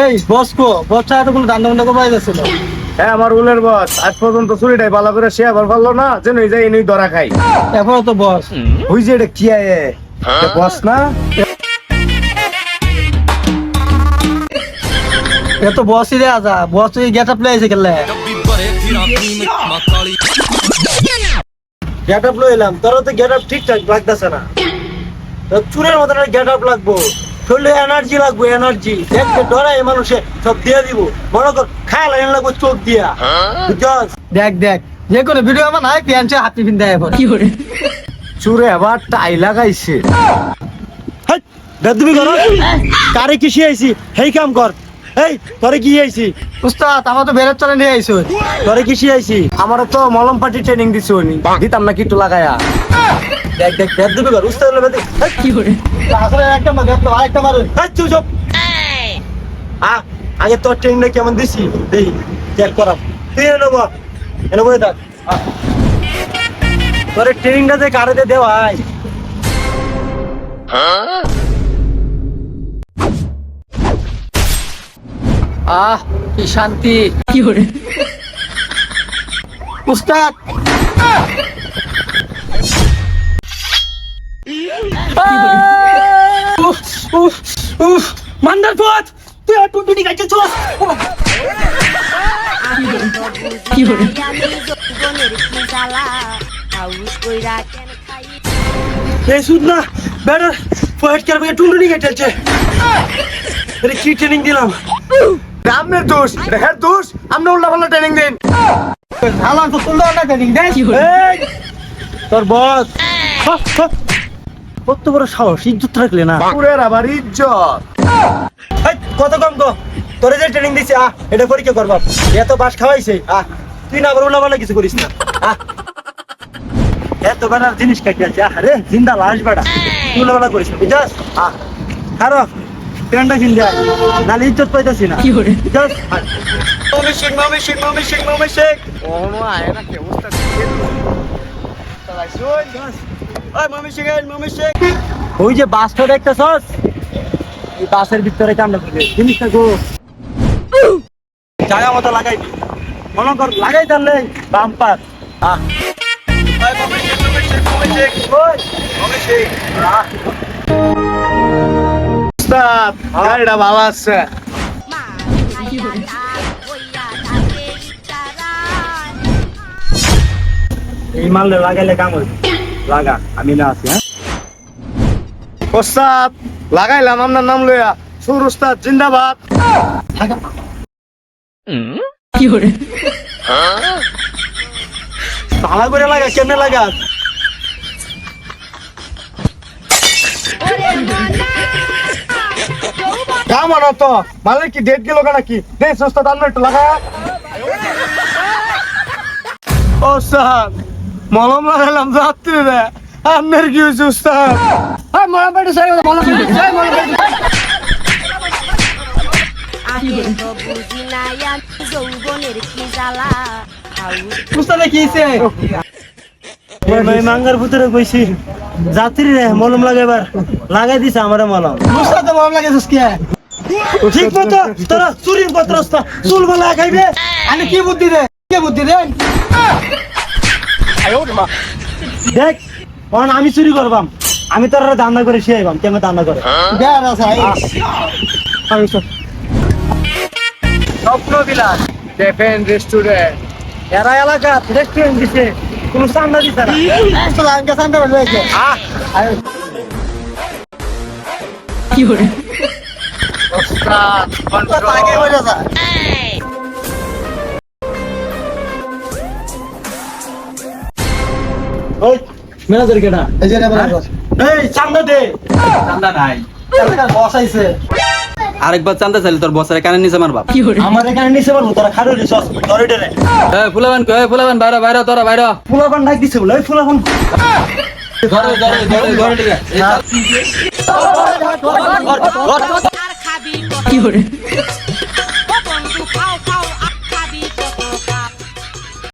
এই বসকো বচ্চা এত কোনো দান্দা দান্দা করে যাচ্ছিল। হ্যাঁ আমার উলের বস আজ পর্যন্ত চুরিটাই ভালো করে সে আবার পারলো না যেন এই যাই এনেই ধরা খাই। এরপরে তো বস ওই যে এটা কি আয়ে বস না এত বসই রে আজা বস তুই গেট আপ লাইছে খেললে গেট আপ লইলাম তোর তো গেট আপ ঠিকঠাক লাগতেছে না তোর চুরের মতন গেট আপ লাগবো শরীরে এনার্জি লাগবো এনার্জি দেখতে ডরাই মানুষে সব দিয়ে দিব মনে কর খায় লাইন লাগবো চোখ দিয়া বুঝছস দেখ দেখ যে কোনো ভিডিও আমার নাই প্যান্টে হাতি পিন দেয় কি করে চুরে আবার টাই লাগাইছে। বেদবি কর কারে কি শিয়াইছি হেই কাম কর এই তোরে কি আইছি উস্তাদ আমার তো বেরের চলে নিয়ে আইছো তোরে কি শিয়াইছি আমার তো মলম পাটি ট্রেনিং দিছে উনি দিতাম না কিটু লাগায়া। দেখ দেখ বেদবি কর উস্তাদ বলে কি করে আসলে একটা মার দেখতো আরেকটা মার এই চুপ চুপ আগে তোর ট্রেনিংটা কেমন দিছি দেই চেক করাম তুই এনে বলে দেখ তোর ট্রেনিংটা যে কারে দে ভাই কি শান্তি কি করে উস্তাদ মান্দার পথ তুই আর টুনটুনি গাইতে চল কি করে এই শুন না ব্যাটার পয়েট করবে টুনটুনি গাইতেছে আরে কি ট্রেনিং দিলাম গ্রামের দোষ রেহার দোষ আমরা উল্টা পাল্টা ট্রেনিং দেন আলাম তো তুললো না ট্রেনিং দে তোর বস কত বড় সাহস ইজ্জত রাখলে না পুরের আবার ইজ্জত কত কম গো তোরে যে ট্রেনিং দিছি এটা পরীক্ষা করবা এত বাস খাওয়াইছে তুই না আবার উল্লাপাল্লা কিছু করিস না এত বানার জিনিস কাটি আছে আরে জিন্দা লাশ বেড়া তুই উল্লাপাল্লা করিস না বুঝছস খারো ট্রেনটা কিন যায় নালে ইজ্জত পাইতাছি না কি করে বুঝছস মামি শেখ কোনো আয় না কে উস্তাদ ওই মামি শেখ ওই যে বাসটা দেখতেছস এই বাসের ভিতরে কামড়া দিবে জিনিসটা গো জায়গা মতো লাগাইবি মনে কর লাগাই তাহলে বাম্পার উস্তাদ গাড়িটা ভালো আছে এই মারলে লাগাইলে কাম হইবে লাগা আমি না আছি উস্তাদ লাগাইলাম আপনার নাম লইয়া সুর উস্তাদ জিন্দাবাদ। কি করে ভালো করে লাগা কেমনে লাগা কাম তো মালিক কি ডেট গেল নাকি দে উস্তাদ আমরা একটু লাগা উস্তাদ মলম লাগাইলাম যাত্রী রে আপনার কি হয়েছে উস্তাদ মলম পেটে সারি মলম উস্তাদে কি হইছে মাঙ্গার ভিতরে কইছি যাত্রী রে মলম লাগাইবার লাগাই দিছে আমারে মলম উস্তাদ মলম লাগাইছিস কি ঠিক মতো তোরা চুরির পত্রস্তা চুল বলা খাইবে আমি কি বুদ্ধি দে দেখ আমি চুরি করবাম আমি তোর দান্দা করে শিয়াইবাম কেমন দান্দা করে স্বপ্ন বিলাস ডেফেন রেস্টুরেন্ট এরা এলাকা রেস্টুরেন্ট দিছে কোন চান্দা দিছে না চান্দা রয়েছে কি করে ম্যানেজার কেডা এই চান্দা দে চান্দা নাই বস আইছে আরেকবার চান্দা চাইলে তোর বসের কানে নিচে মারবা আমার এখানে নিচে পারবো তোরা খারো রিসস করিডোরে ফুলাবান বাইরে তোরা বাইরে ফুলাবান ডাক দিছে বলে ওই ফুলাবান ধরে কি করে